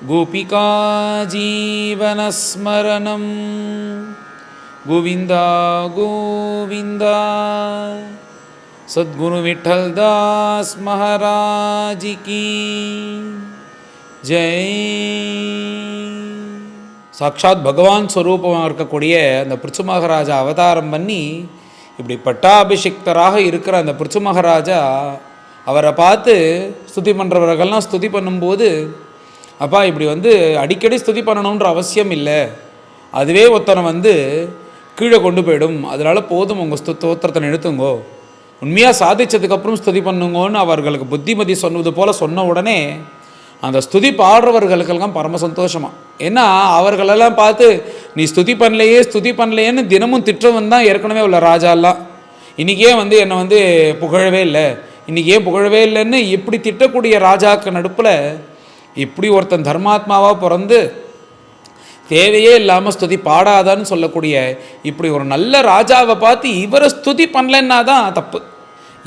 गोपिका जीवनस्मरणं गोविन्दा गोविन्दा। सद्गुरु विठ्ठलदास महाराज की जय। சாட்சாத் பகவான் ஸ்வரூபமாக இருக்கக்கூடிய அந்த பிருச்சு மகாராஜா அவதாரம் பண்ணி இப்படி பட்டாபிஷிக்தராக இருக்கிற அந்த பிருச்சு மகாராஜா அவரை பார்த்து ஸ்துதி பண்ணுறவர்கள்லாம் ஸ்துதி பண்ணும்போது, அப்பா இப்படி அடிக்கடி ஸ்துதி பண்ணணுன்ற அவசியம் இல்லை, அதுவே ஒருத்தனை கீழே கொண்டு போயிடும், அதனால் போதும் உங்கள் ஸ்தோத்திரத்தை நிறுத்துங்கோ, உண்மையாக சாதித்ததுக்கப்புறம் ஸ்துதி பண்ணுங்கோன்னு அவர்களுக்கு புத்திமதி சொன்னது போல் சொன்ன உடனே அந்த ஸ்துதி பாடுறவர்களுக்கெல்லாம் பரம சந்தோஷமாக. ஏன்னா அவர்களெல்லாம் பார்த்து நீ ஸ்துதி பண்ணலையேன்னு தினமும் திட்டவன் தான் ஏற்கனவே உள்ள ராஜாலாம். இன்றைக்கே என்னை புகழவே இல்லை, இன்றைக்கி ஏன் புகழவே இல்லைன்னு இப்படி திட்டக்கூடிய ராஜாக்கு நடுப்பில் இப்படி ஒருத்தன் தர்மாத்மாவாக பிறந்து தேவையே இல்லாமல் ஸ்துதி பாடாதான்னு சொல்லக்கூடிய இப்படி ஒரு நல்ல ராஜாவை பார்த்து இவரை ஸ்துதி பண்ணலன்னா தான் தப்பு,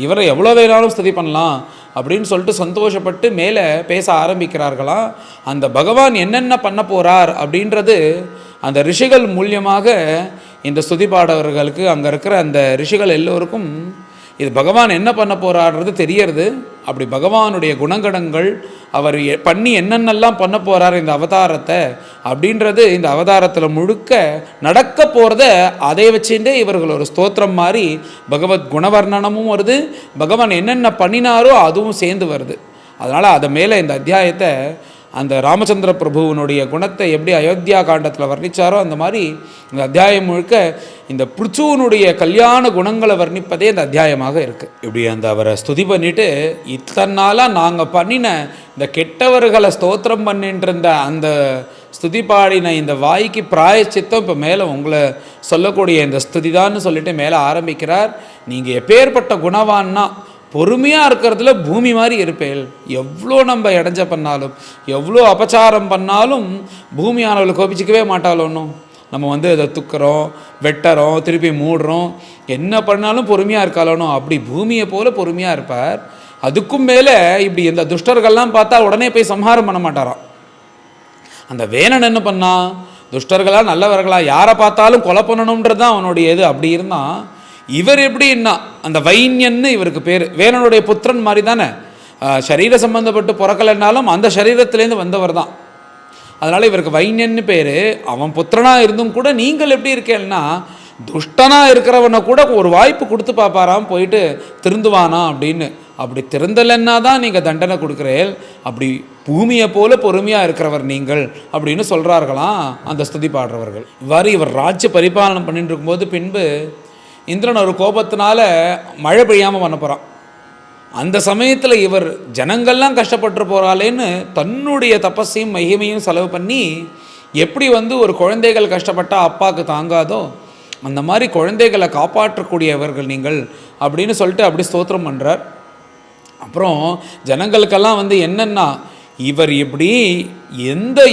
இவரை எவ்வளோ வேணாலும் ஸ்துதி பண்ணலாம் அப்படின்னு சொல்லிட்டு சந்தோஷப்பட்டு மேலே பேச ஆரம்பிக்கிறார்களாம். அந்த பகவான் என்னென்ன பண்ண போகிறார் அப்படின்றது அந்த ரிஷிகள் மூலியமாக இந்த ஸ்துதி பாடவர்களுக்கு அங்கே இருக்கிற அந்த ரிஷிகள் எல்லோருக்கும் இது பகவான் என்ன பண்ண போகிறார்ன்றது தெரியறது. அப்படி பகவானுடைய குணங்கணங்கள் அவர் பண்ணி என்னென்னலாம் பண்ண போகிறார் இந்த அவதாரத்தை அப்படின்றது இந்த அவதாரத்தில் முழுக்க நடக்க போகிறத அதை வச்சுட்டே இவர்கள் ஒரு ஸ்தோத்திரம் மாதிரி பகவத் குணவர்ணனமும் வருது, பகவான் என்னென்ன பண்ணினாரோ அதுவும் சேர்ந்து வருது. அதனால் அதை மேலே இந்த அத்தியாயத்தை அந்த ராமச்சந்திர பிரபுவனுடைய குணத்தை எப்படி அயோத்தியா காண்டத்தில் வர்ணித்தாரோ அந்த மாதிரி இந்த அத்தியாயம் முழுக்க இந்த பிருச்சுவனுடைய கல்யாண குணங்களை வர்ணிப்பதே இந்த அத்தியாயமாக இருக்குது. இப்படி அவரை ஸ்துதி பண்ணிவிட்டு இத்தனை நாளாக நாங்கள் பண்ணின இந்த கெட்டவர்களை ஸ்தோத்திரம் பண்ணிட்டு இருந்த அந்த ஸ்துதி பாடின இந்த வாய்க்கு பிராயச்சித்தம் இப்போ மேலே உங்களை சொல்லக்கூடிய இந்த ஸ்துதிதான்னு சொல்லிட்டு மேலே ஆரம்பிக்கிறார். நீங்கள் எப்பேற்பட்ட குணவான்னா பொறுமையாக இருக்கிறதுல பூமி மாதிரி இருப்பேன், எவ்வளோ நம்ம இடைஞ்ச பண்ணாலும் எவ்வளோ அபச்சாரம் பண்ணாலும் பூமியானவளை கோபிச்சிக்கவே மாட்டாளோன்னும். நம்ம அதை துக்கிறோம், வெட்டுறோம், திருப்பி மூடுறோம், என்ன பண்ணாலும் பொறுமையாக இருக்காளோனோ அப்படி பூமியை போல் பொறுமையாக இருப்பார். அதுக்கும் மேலே இப்படி இந்த துஷ்டர்கள்லாம் பார்த்தா உடனே போய் சம்ஹாரம் பண்ண மாட்டாராம். அந்த வேணன் என்ன பண்ணா, துஷ்டர்களாக நல்லவர்களா யாரை பார்த்தாலும் கொலை பண்ணணுன்றது தான் அவனுடைய இது. அப்படி இருந்தால் இவர் எப்படின்னா அந்த வைன்யன்னு இவருக்கு பேர், வேணனுடைய புத்திரன் மாதிரி தானே, சரீர சம்பந்தப்பட்டு பிறக்கலைன்னாலும் அந்த சரீரத்திலேருந்து வந்தவர் தான், அதனால் இவருக்கு வைன்யன்னு பேர். அவன் புத்திரனாக இருந்தும் கூட நீங்கள் எப்படி இருக்கேன்னா துஷ்டனாக இருக்கிறவனை கூட ஒரு வாய்ப்பு கொடுத்து பார்ப்பாராம், போயிட்டு திருந்துவானா அப்படின்னு. அப்படி திருந்தலைன்னா தான் நீங்கள் தண்டனை கொடுக்குறேன், அப்படி பூமியை போல பொறுமையாக இருக்கிறவர் நீங்கள் அப்படின்னு சொல்கிறார்களாம் அந்த ஸ்துதி பாடுறவர்கள். இவ்வாறு இவர் ராஜ்ய பரிபாலனம் பண்ணிட்டு இருக்கும்போது பின்பு இந்திரன் ஒரு கோபத்தினால மழை பெய்யாமல் பண்ண போகிறான். அந்த சமயத்தில் இவர் ஜனங்கள்லாம் கஷ்டப்பட்டு போகிறாளேன்னு தன்னுடைய தபஸையும் மகிமையும் செலவு பண்ணி எப்படி ஒரு குழந்தைகள் கஷ்டப்பட்டால் அப்பாவுக்கு தாங்காதோ அந்த மாதிரி குழந்தைகளை காப்பாற்றக்கூடியவர்கள் நீங்கள் அப்படின்னு சொல்லிட்டு அப்படி ஸ்தோத்திரம் பண்ணுறார். அப்புறம் ஜனங்களுக்கெல்லாம் என்னென்னா இவர் எப்படி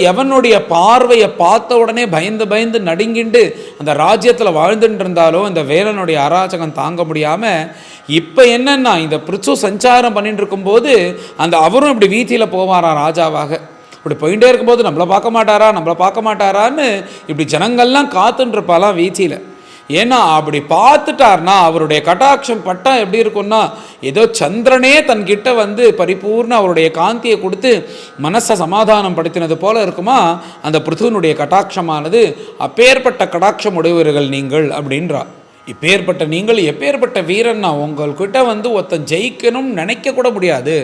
எவனுடைய பார்வையை பார்த்த உடனே பயந்து நடுங்கிண்டு அந்த ராஜ்யத்தில் வாழ்ந்துட்டு இருந்தாலோ இந்த வேலனுடைய அராஜகம் தாங்க முடியாமல் இப்போ என்னென்னா இந்த பிருச்சு சஞ்சாரம் பண்ணிட்டு இருக்கும்போது அவரும் இப்படி வீதியில் போவாராம் ராஜாவாக. இப்படி போயிட்டே இருக்கும்போது நம்மளை பார்க்க மாட்டாரான்னு இப்படி ஜனங்கள்லாம் காத்துட்டுருப்பாலாம் வீதியில். ஏன்னா அப்படி பார்த்துட்டார்னா அவருடைய கட்டாட்சம் பட்டா எப்படி இருக்குன்னா ஏதோ சந்திரனே தன்கிட்ட பரிபூர்ண அவருடைய காந்தியை கொடுத்து மனசை சமாதானம் படுத்தினது போல இருக்குமா அந்த பிருத்துவனுடைய கட்டாட்சமானது. அப்பேற்பட்ட கடாட்சம் உடையவர்கள் நீங்கள் அப்படின்றா. இப்பேற்பட்ட நீங்கள் எப்பேற்பட்ட வீரன்னா உங்கள்கிட்ட ஒருத்தன் ஜெயிக்கணும்னு நினைக்க கூட முடியாது,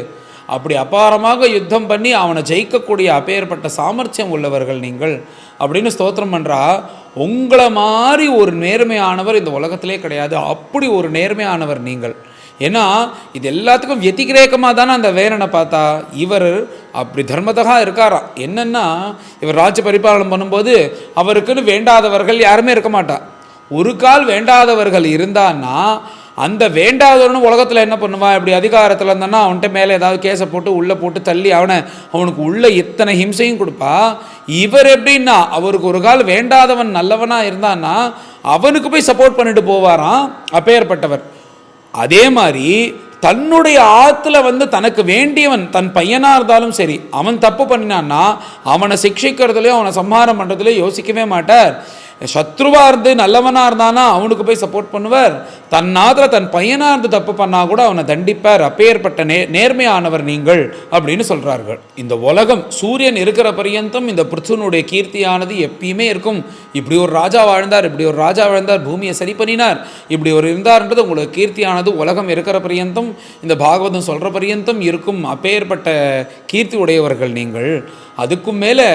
அப்படி அபாரமாக யுத்தம் பண்ணி அவனை ஜெயிக்கக்கூடிய அப்பேற்பட்ட சாமர்த்தியம் உள்ளவர்கள் நீங்கள் அப்படின்னு ஸ்தோத்திரம் பண்ணுறா. உங்களை மாதிரி ஒரு நேர்மையானவர் இந்த உலகத்திலே கிடையாது, அப்படி ஒரு நேர்மையானவர் நீங்கள். ஏன்னா இது எல்லாத்துக்கும் வெத்திகிரேக்கமாக தானே அந்த வேணனை பார்த்தா இவர் அப்படி தர்மத்தகா இருக்காராம். என்னென்னா இவர் ராஜ்ய பரிபாலனம் பண்ணும்போது அவருக்குன்னு வேண்டாதவர்கள் யாருமே இருக்க மாட்டா. ஒரு கால் வேண்டாதவர்கள் இருந்தான்னா அந்த வேண்டாதவனும் உலகத்தில் என்ன பண்ணுவான், இப்படி அதிகாரத்தில் இருந்தான்னா அவன்கிட்ட மேலே ஏதாவது கேஸை போட்டு உள்ளே போட்டு தள்ளி அவனுக்கு உள்ள இத்தனை ஹிம்சையும் கொடுப்பா. இவர் எப்படின்னா அவருக்கு ஒரு கால் வேண்டாதவன் நல்லவனாக இருந்தான்னா அவனுக்கு போய் சப்போர்ட் பண்ணிட்டு போவாராம் அப்பேற்பட்டவர். அதே மாதிரி தன்னுடைய ஆற்றுல தனக்கு வேண்டியவன் தன் பையனாக இருந்தாலும் சரி, அவன் தப்பு பண்ணினான்னா அவனை சிக்ஷிக்கிறதுலையோ அவனை சம்ஹாரம் பண்ணுறதுலையோ யோசிக்கவே மாட்டார். சத்ருவாக இருந்து நல்லவனாக இருந்தானா அவனுக்கு போய் சப்போர்ட் பண்ணுவார். தன்னாதில் தன் பையனாக இருந்து தப்பு பண்ணால் கூட அவனை தண்டிப்பார். அப்பேற்பட்ட நேர்மையானவர் நீங்கள் அப்படின்னு சொல்கிறார்கள். இந்த உலகம் சூரியன் இருக்கிற பரியந்தம் இந்த பிருத்துனுடைய கீர்த்தியானது எப்பயுமே இருக்கும். இப்படி ஒரு ராஜா வாழ்ந்தார், இப்படி ஒரு ராஜா வாழ்ந்தார், பூமியை சரி பண்ணினார், இப்படி ஒரு இருந்தார்ன்றது உங்களுக்கு கீர்த்தியானது உலகம் இருக்கிற பரியந்தம், இந்த பாகவதம் சொல்கிற பரியந்தம் இருக்கும். அப்பேற்பட்ட கீர்த்தி உடையவர்கள் நீங்கள். அதுக்கும் மேலே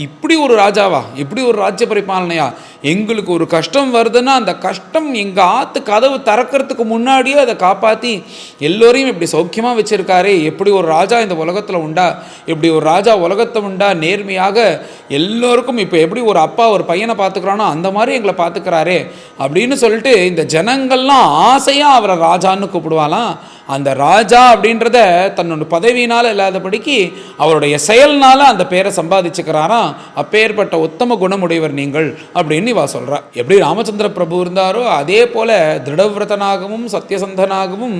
இப்படி ஒரு ராஜாவா, இப்படி ஒரு ராஜ்ய பரிபாலனையா, எங்களுக்கு ஒரு கஷ்டம் வருதுன்னா அந்த கஷ்டம் எங்கள் ஆற்று கதவு திறக்கிறதுக்கு முன்னாடியே அதை காப்பாற்றி எல்லோரையும் இப்படி சௌக்கியமாக வச்சுருக்காரே, எப்படி ஒரு ராஜா இந்த உலகத்தில் உண்டா, இப்படி ஒரு ராஜா உலகத்தை உண்டா, நேர்மையாக எல்லோருக்கும் இப்போ எப்படி ஒரு அப்பா ஒரு பையனை பார்த்துக்கிறானோ அந்த மாதிரி எங்களை பார்த்துக்கிறாரே அப்படின்னு சொல்லிட்டு இந்த ஜனங்கள்லாம் ஆசையாக அவரை ராஜான்னு கூப்பிடுவாலாம். அந்த ராஜா அப்படின்றத தன்னோட பதவியினால் இல்லாதபடிக்கு அவருடைய செயல்னால அந்த பேரை சம்பாதிச்சுக்கிறாராம். அப்பேற்பட்ட உத்தம குணமுடையவர் நீங்கள் அப்படின்னு இவா சொல்கிறா. எப்படி ராமச்சந்திர பிரபு இருந்தாரோ அதே போல் திருடவிரதனாகவும் சத்தியசந்தனாகவும்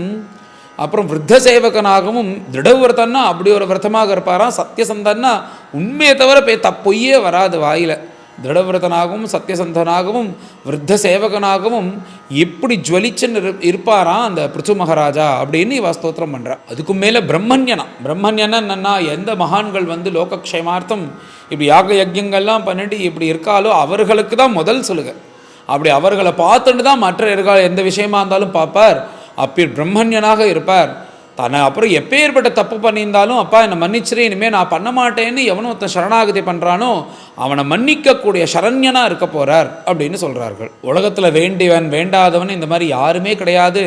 அப்புறம் விருத்த சேவகனாகவும், திருடவிரதன்னா அப்படி ஒரு விரதமாக இருப்பாராம், சத்தியசந்தன்னா உண்மையை தவிர பொய்யே வராது வாயில். திருடவிரதனாகவும் சத்தியசந்தனாகவும் விருத்த சேவகனாகவும் எப்படி ஜுவலிச்சுன்னு இருப்பாராம் அந்த பிருத்து மகாராஜா அப்படின்னு இவ ஸ்தோத்திரம் பண்ணுறா. அதுக்கும் மேலே பிரம்மண்யனா என்னன்னா, எந்த மகான்கள் லோகக்ஷேமார்த்தம் இப்படி யாக யஜ்யங்கள்லாம் பண்ணிட்டு இப்படி இருக்காலோ அவர்களுக்கு தான் முதல் சொல்லுங்க. அப்படி அவர்களை பார்த்துட்டு தான் மற்ற எந்த விஷயமா இருந்தாலும் பார்ப்பார். அப்படி பிரம்மண்யனாக இருப்பார். தன்னை அப்புறம் எப்பேற்பட்ட தப்பு பண்ணியிருந்தாலும் அப்பா என்னை மன்னிச்சிரு, இனிமேல் நான் பண்ண மாட்டேன்னு எவனும் ஒருத்தன் சரணாகதி பண்ணுறானோ அவனை மன்னிக்கக்கூடிய சரண்யனாக இருக்க போகிறார் அப்படின்னு சொல்கிறார்கள். உலகத்தில் வேண்டியவன் வேண்டாதவன் இந்த மாதிரி யாருமே கிடையாது.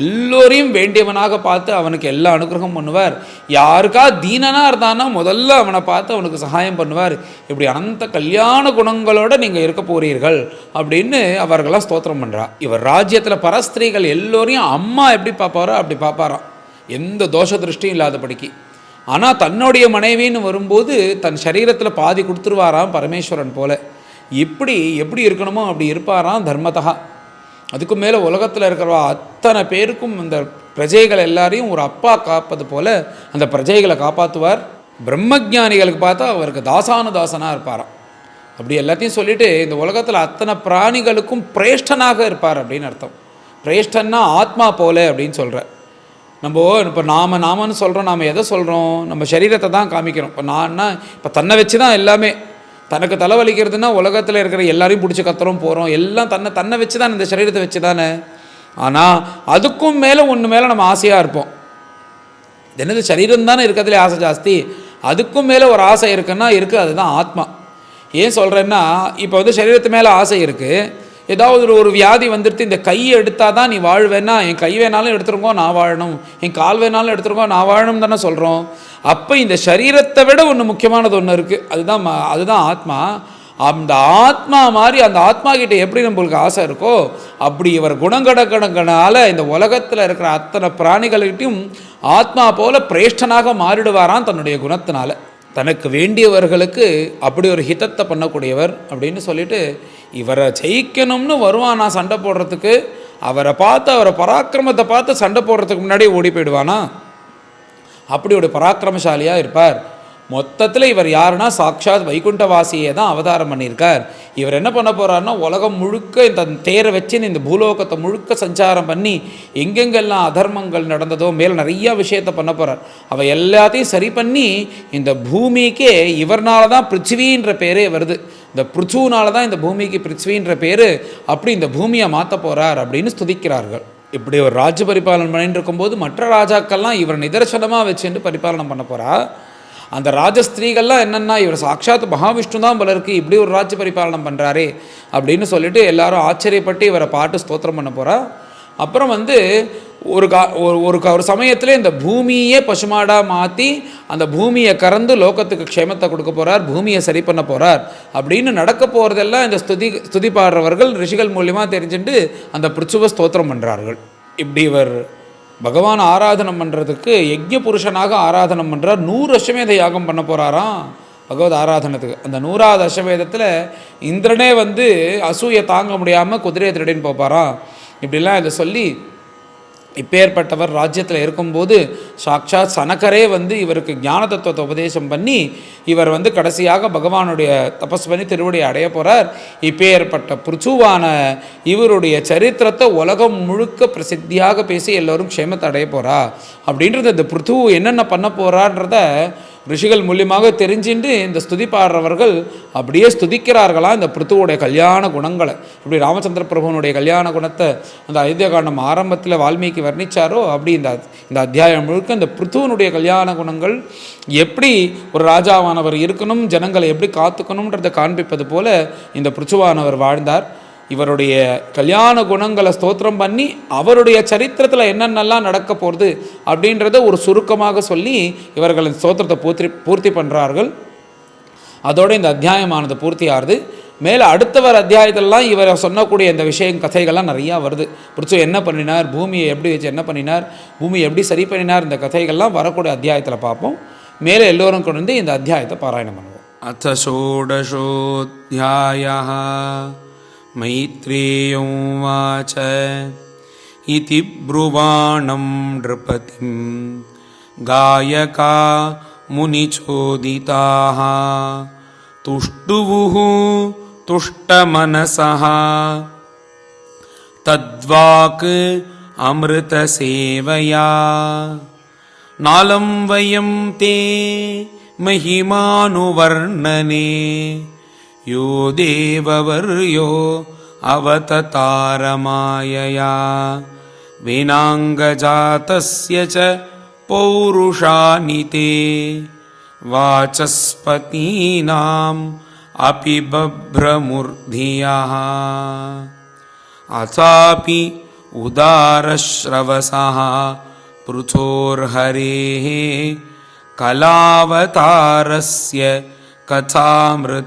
எல்லோரையும் வேண்டியவனாக பார்த்து அவனுக்கு எல்லா அனுகிரகம் பண்ணுவார். யாருக்கா தீனனாக இருந்தானா முதல்ல அவனை பார்த்து அவனுக்கு சகாயம் பண்ணுவார். இப்படி அனந்த கல்யாண குணங்களோடு நீங்கள் இருக்க போகிறீர்கள் அப்படின்னு அவர்களாம் ஸ்தோத்திரம் பண்ணுறா. இவர் ராஜ்யத்தில் பரஸ்திரீகள் எல்லோரையும் அம்மா எப்படி பார்ப்பாரோ அப்படி பார்ப்பாராம், எந்த தோஷ திருஷ்டியும் இல்லாதபடிக்கு. ஆனால் தன்னுடைய மனைவின்னு வரும்போது தன் சரீரத்தில் பாதி கொடுத்துருவாராம் பரமேஸ்வரன் போல. எப்படி இருக்கணுமோ அப்படி இருப்பாராம் தர்மதா. அதுக்கு மேலே உலகத்தில் இருக்கிறவா அத்தனை பேருக்கும் இந்த பிரஜைகள் எல்லாரையும் ஒரு அப்பா காப்பது போல அந்த பிரஜைகளை காப்பாற்றுவார். பிரம்மஜானிகளுக்கு பார்த்தா அவருக்கு தாசானுதாசனாக இருப்பாராம். அப்படி எல்லாத்தையும் சொல்லிவிட்டு இந்த உலகத்தில் அத்தனை பிராணிகளுக்கும் பிரேஷ்டனாக இருப்பார் அப்படின்னு அர்த்தம். பிரேஷ்டன்னா ஆத்மா போல அப்படின்னு சொல்கிறார். இப்போ நாமன்னு சொல்கிறோம், நாம் எதை சொல்கிறோம், நம்ம சரீரத்தை தான் காமிக்கிறோம். இப்போ தன்னை வச்சு தான் எல்லாமே. தனக்கு தலைவலிக்கிறதுனா உலகத்தில் இருக்கிற எல்லாரையும் பிடிச்சி கத்துறோம் போகிறோம், எல்லாம் தன்னை வச்சு தான், இந்த சரீரத்தை வச்சு தானே. ஆனால் அதுக்கும் மேலே ஒன்று மேலே நம்ம ஆசையாக இருப்போம். என்னது சரீரம் தானே இருக்கிறதுலே ஆசை ஜாஸ்தி, அதுக்கும் மேலே ஒரு ஆசை இருக்குன்னா இருக்குது, அதுதான் ஆத்மா. ஏன் சொல்கிறேன்னா, இப்போ சரீரத்து மேலே ஆசை இருக்குது. ஏதாவது ஒரு வியாதி வந்துடுத்து, இந்த கையை எடுத்தால் தான் நீ வாழ்வேன்னா, என் கை வேணாலும் எடுத்துருங்கோ நான் வாழணும், என் கால் வேணாலும் எடுத்துருங்கோ நான் வாழணும் தானே சொல்கிறோம். அப்போ இந்த சரீரத்தை விட ஒன்று முக்கியமானது ஒன்று இருக்குது, அதுதான் ஆத்மா. அந்த ஆத்மா மாதிரி அந்த ஆத்மா கிட்ட எப்படி நம்மளுக்கு ஆசை இருக்கோ அப்படி இவர் குணங்கடகணங்கனால இந்த உலகத்தில் இருக்கிற அத்தனை பிராணிகள்கிட்டையும் ஆத்மா போல பிரேஷ்டனாக மாறிடுவாராம் தன்னுடைய குணத்தினால. தனக்கு வேண்டியவர்களுக்கு அப்படி ஒரு ஹிதத்தை பண்ணக்கூடியவர் அப்படின்னு சொல்லிட்டு, இவரை ஜெயிக்கணும்னு வருவானா சண்டை போடுறதுக்கு, அவரை பார்த்து அவரை பராக்கிரமத்தை பார்த்து சண்டை போடுறதுக்கு முன்னாடியே ஓடி போயிடுவானா, அப்படி ஒரு பராக்கிரமசாலியாக இருப்பார். மொத்தத்தில் இவர் யாருன்னா சாக்ஷாத் வைகுண்டவாசியை தான் அவதாரம் பண்ணியிருக்கார். இவர் என்ன பண்ண போகிறாருன்னா, உலகம் முழுக்க இந்த தேரை வச்சு இந்த பூலோகத்தை முழுக்க சஞ்சாரம் பண்ணி எங்கெங்கெல்லாம் அதர்மங்கள் நடந்ததோ மேலே நிறையா விஷயத்தை பண்ண போகிறார். அவள் எல்லாத்தையும் சரி பண்ணி இந்த பூமிக்கே இவர்னால தான் பிருத்திவின்ற பேரே வருது. இந்த பிருச்சுனால தான் இந்த பூமிக்கு பிருத்திவின்ற பேர். அப்படி இந்த பூமியை மாற்ற போகிறார் அப்படின்னு ஸ்துதிக்கிறார்கள். இப்படி ஒரு ராஜ்ய பரிபாலனை பண்ணிட்டு இருக்கும்போது மற்ற ராஜாக்கள்லாம் இவர் நிதர்சனமாக வச்சுட்டு பரிபாலனை பண்ண போகிறா. அந்த ராஜஸ்திரீகள்லாம் என்னென்னா, இவர் சாட்சாத் மகாவிஷ்ணு தான் போல இருக்குது, இப்படி ஒரு ராஜ்ய பரிபாலனம் பண்ணுறாரே அப்படின்னு சொல்லிட்டு எல்லாரும் ஆச்சரியப்பட்டு இவரை பாட்டு ஸ்தோத்திரம் பண்ண போகிறா. அப்புறம் ஒரு சமயத்தில் இந்த பூமியே பசுமாடாக மாற்றி அந்த பூமியை கறந்து லோகத்துக்கு க்ஷேமத்தை கொடுக்க போகிறார், பூமியை சரி பண்ண போகிறார் அப்படின்னு நடக்க போகிறதெல்லாம் இந்த ஸ்துதி பாடுறவர்கள் ரிஷிகள் மூலியமாக தெரிஞ்சுட்டு அந்த பிருச்சுவ ஸ்தோத்திரம் பண்ணுறார்கள். இப்படி இவர் பகவான் ஆராதனம் பண்ணுறதுக்கு யஜ்ய புருஷனாக ஆராதனம் பண்ணுறார். 100 அஸ்வமேத யாகம் பண்ண போகிறாராம் பகவத் ஆராதனத்துக்கு. அந்த 100வது அஸ்வமேதத்தில் இந்திரனே அசூயை தாங்க முடியாமல் குதிரையை திருடின்னு போப்பாராம். இப்படிலாம் இதை சொல்லி இப்பேற்பட்டவர் ராஜ்யத்தில் இருக்கும்போது சாக்ஷாத் சனகரே வந்து இவருக்கு ஞான தத்துவத்தை உபதேசம் பண்ணி இவர் வந்து கடைசியாக பகவானுடைய தபஸ் பண்ணி திருவடியை அடைய போகிறார். இப்பேற்பட்ட பிருச்சுவான இவருடைய சரித்திரத்தை உலகம் முழுக்க பிரசித்தியாக பேசி எல்லோரும் க்ஷேமத்தை அடைய போகிறா அப்படின்றது இந்த பிருத்து என்னென்ன பண்ண போகிறான்றத ரிஷிகள் மூலியமாக தெரிஞ்சுட்டு இந்த ஸ்துதி பாடுறவர்கள் அப்படியே ஸ்துதிக்கிறார்களா இந்த பிருத்துவோடைய கல்யாண குணங்களை. இப்படி ராமச்சந்திர பிரபுவனுடைய கல்யாண குணத்தை அந்த அயோத்தியா காண்டம் ஆரம்பத்தில் வால்மீகி வர்ணித்தாரோ அப்படி இந்த அத்தியாயம் முழுக்க இந்த பிருத்துவனுடைய கல்யாண குணங்கள் எப்படி ஒரு ராஜாவானவர் இருக்கணும், ஜனங்களை எப்படி காத்துக்கணுன்றதை காண்பிப்பது போல இந்த பிருச்சுவானவர் வாழ்ந்தார். இவருடைய கல்யாண குணங்களை ஸ்தோத்திரம் பண்ணி அவருடைய சரித்திரத்தில் என்னென்னலாம் நடக்க போகிறது அப்படின்றத ஒரு சுருக்கமாக சொல்லி இவர்கள் ஸ்தோத்திரத்தை பூர்த்தி பண்ணுறார்கள். அதோடு இந்த அத்தியாயமானது பூர்த்தி ஆகுது. மேலே அடுத்தவர் அத்தியாயத்திலலாம் இவர் சொன்னக்கூடிய இந்த விஷயம் கதைகள்லாம் நிறையா வருது. பிடிச்சோ என்ன பண்ணினார், பூமியை எப்படி வச்சு என்ன பண்ணினார், பூமியை எப்படி சரி பண்ணினார், இந்த கதைகள்லாம் வரக்கூடிய அத்தியாயத்தில் பார்ப்போம். மேலே எல்லோரும் கொண்டு வந்து இந்த அத்தியாயத்தை பாராயணம் பண்ணுவோம். அத்த ஷோடசோத்யாயः मैत्रेयो उवाच इति ब्रुवाणं नृपतिं गायका मुनिचोदिताः तुष्टुवुः तुष्टमनसः तद्वाक् अमृतसेवया नालं वयं ते महिमानुवर्णने यो देववर्यो अवततारमायया वेनाङ्गजातस्य च पौरुषानि ते वाचस्पतीनाम् अपि बभ्रमूर्धियः अथापि उदारश्रवसः पृथोर्हरेः कलावतारस्य कथामृतादृताः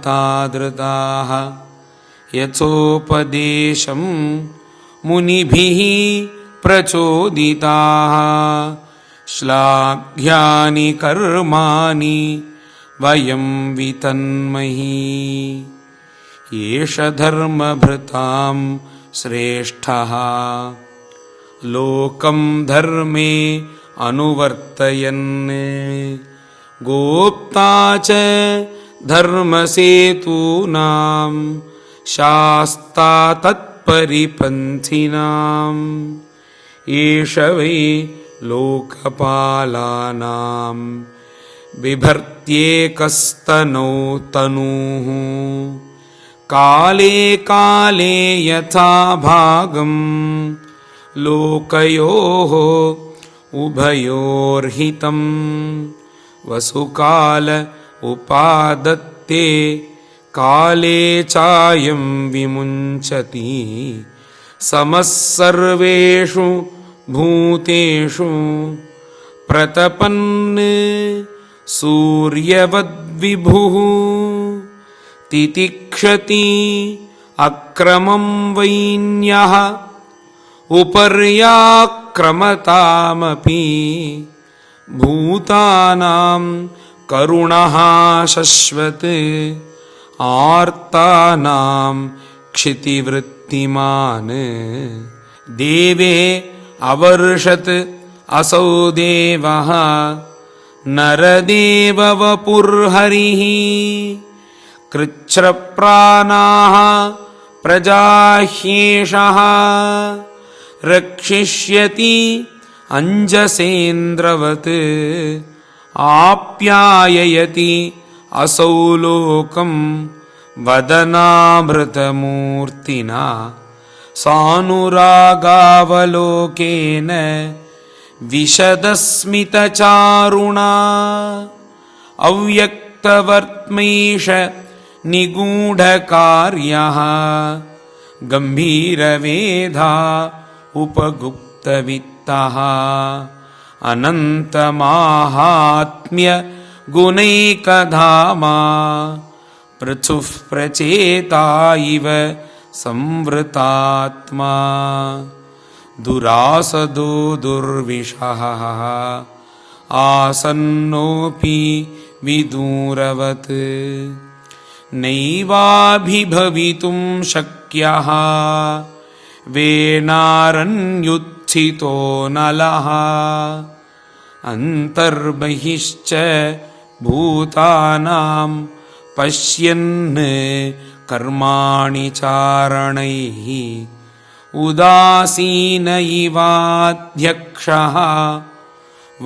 यथोपदेशं मुनिभिः प्रचोदिताः श्लाघ्यानि कर्माणि वयं वितन्महि एष धर्मभृतां श्रेष्ठः लोकं धर्मे अनुवर्तयन् गोप्ता च धर्मसेतूनां शास्ता तत्परिपन्थिनाम् एष वै लोकपालानां बिभर्त्येकस्तनौ तनूः काले काले यथा भागं लोकयोः उभयोर्हितं वसुकाल उपादत्ते काले चायं विमुञ्चति समः सर्वेषु भूतेषु प्रतपन् सूर्यवद्विभुः तितिक्षति अक्रमं वैन्यः उपर्याक्रमतामपि भूतानां करुणः शश्वत् आर्तानां क्षितिवृत्तिमान् देवे अवर्षत् असौ देवः नरदेववपुर्हरिः कृच्छ्रप्राणाः प्रजाह्येषः रक्षिष्यति अंजसेन्द्रवत् आप्याययति असौ लोकं वदनामृतमूर्तिना सानुरागावलोकेन विशदस्मितचारुणा अव्यक्तवर्त्मैष निगूढकार्यः गम्भीरवेधा उपगुप्तवित्तः अनन्तमाहात्म्य गुणैकधामा पृथुः प्रचेता इव संवृतात्मा दुरासदो दुर्विषः आसन्नोऽपि विदूरवत् नैवाभिभवितुं शक्यः वेनारण्युत्थितोऽसौ स्थितो नलः अन्तर्बहिश्च भूतानां पश्यन् कर्माणि चारणैः उदासीन इवाध्यक्षः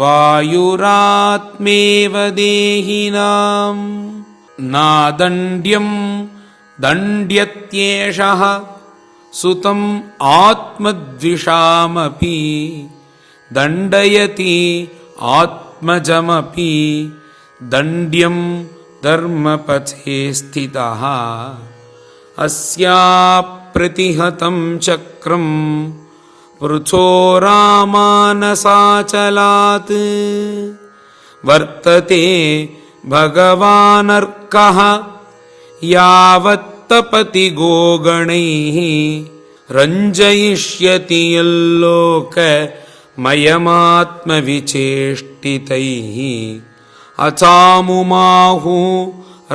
वायुरात्मेव देहिनां नादण्ड्यं दण्ड्यत्येषः सुतम् आत्मद्विषामपि दण्डयति आत्मजमपि दण्ड्यं धर्मपथे स्थितः अस्याप्रतिहतं चक्रं पृथोरामानसाचलात् वर्तते भगवानर्कः यावत्तपति गोगणैः रञ्जयिष्यति यल्लोकमयमात्मविचेष्टितैः अचामुमाहु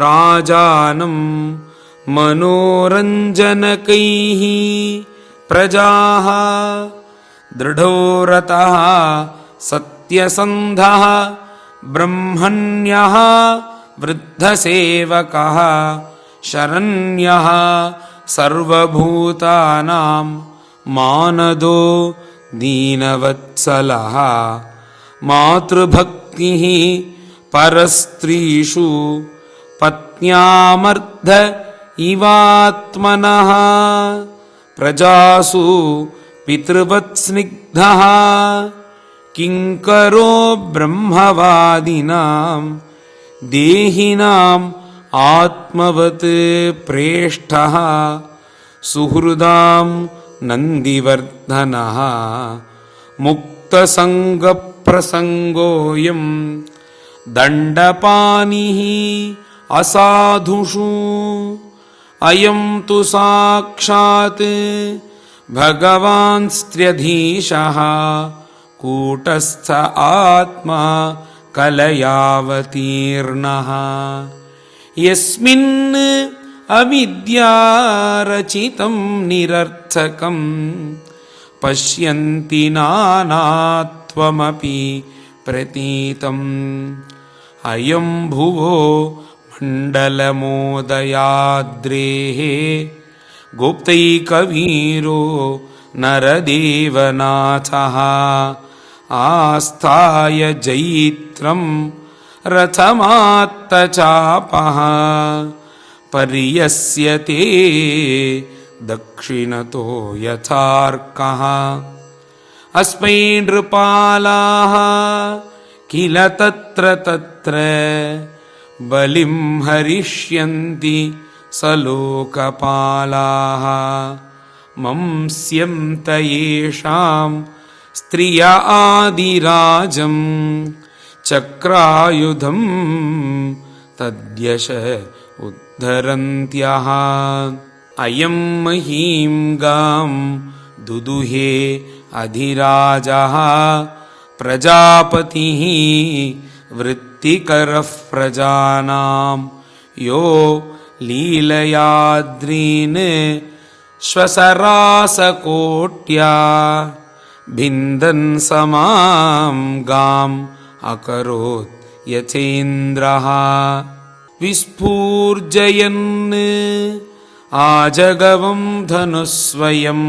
राजानं मनोरञ्जनकैः प्रजाः दृढोरतः सत्यसन्धः ब्रह्मण्यः वृद्धसेवकः शरण्यः सर्वभूतानां मानदो दीनवत्सलः मातृभक्तिः परस्त्रीषु पत्न्यामर्ध इवात्मनः प्रजासु पितृवत्स्निग्धः किङ्करो ब्रह्मवादिनां देहिनाम् आत्मवत् प्रेष्ठः सुहृदां नन्दिवर्धनः मुक्तसङ्गप्रसङ्गोऽयं दण्डपानिः असाधुषु अयं तु साक्षात् भगवान्स्त्र्यधीशः कूटस्थ आत्मा कलयावतीर्णः यस्मिन् अविद्यारचितं निरर्थकं पश्यन्ति नानात्वमपि प्रतीतम् अयं भुवो मण्डलमोदयाद्रेः गुप्तैकवीरो नरदेवनाथः आस्थाय जैत्रं रथमात्तचापः पर्यस्यते दक्षिणतो यथार्कः अस्मै नृपालाः किल तत्र तत्र बलिं हरिष्यन्ति सलोकपालाः मंस्यन्त येषां स्त्रिय आदिराजं चक्रायुधं तद्यश उद्धरन्त्यः अयं महीं गां दुदुहे अधिराजः प्रजापतिः वृत्तिकरः प्रजानां यो लीलयाद्रीन् श्वसरासकोट्या भिन्दन् समां गाम् अकरोत् यथेन्द्रः विस्फूर्जयन् आजगवं धनुस्वयं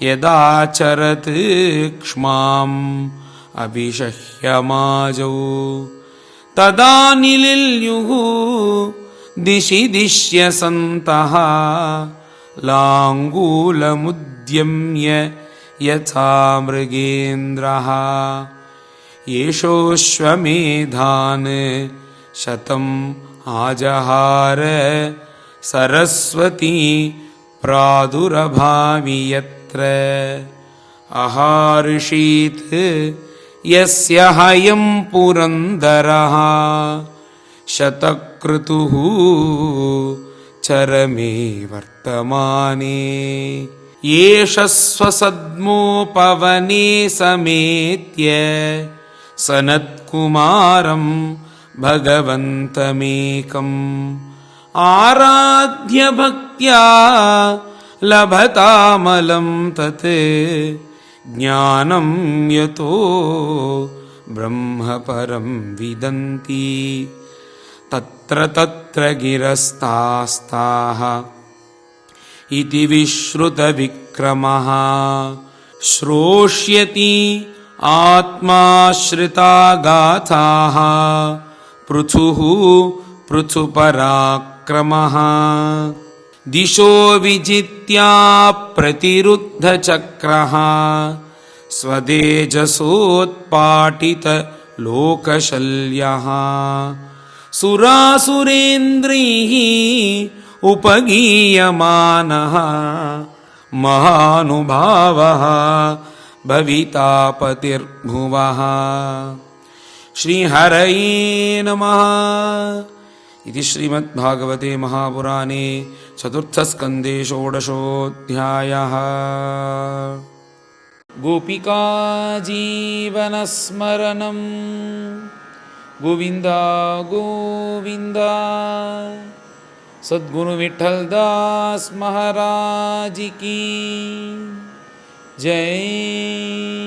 यदाचरत् क्ष्माम् अभिषह्यमाजौ तदा निलिल्युः दिशि दिश्यसन्तः लाङ्गूलमुद्यम्य यथा मृगेन्द्रः येषोऽश्वमेधान् शतम् आजहार सरस्वती प्रादुरभावि यत्र अहार्षीत् यस्य हयं पुरन्दरः शतक्रतुः चरमे वर्तमाने येष स्वसद्मोपवने समेत्य सनत्कुमारं भगवन्तमेकम् आराध्य भक्त्या लभतामलं तत् ज्ञानं यतो ब्रह्म परं विदन्ति तत्र तत्र गिरस्तास्ताः इति विश्रुतविक्रमः श्रोष्यति आत्माश्रिता गाथाः पृथुः पृथुपराक्रमः दिशो विजित्या प्रतिरुद्धचक्रः स्वतेजसोत्पाटितलोकशल्यः सुरासुरेन्द्रैः उपगीयमानः महानुभावः भवितापतिर्भुवः। श्रीहरये नमः। इति श्रीमद्भागवते महापुराणे चतुर्थस्कन्धे षोडशोऽध्यायः। गोपिका जीवनस्मरणं गोविन्द गोविन्द। सद्गुरु विठ्ठलदास महाराज की जय।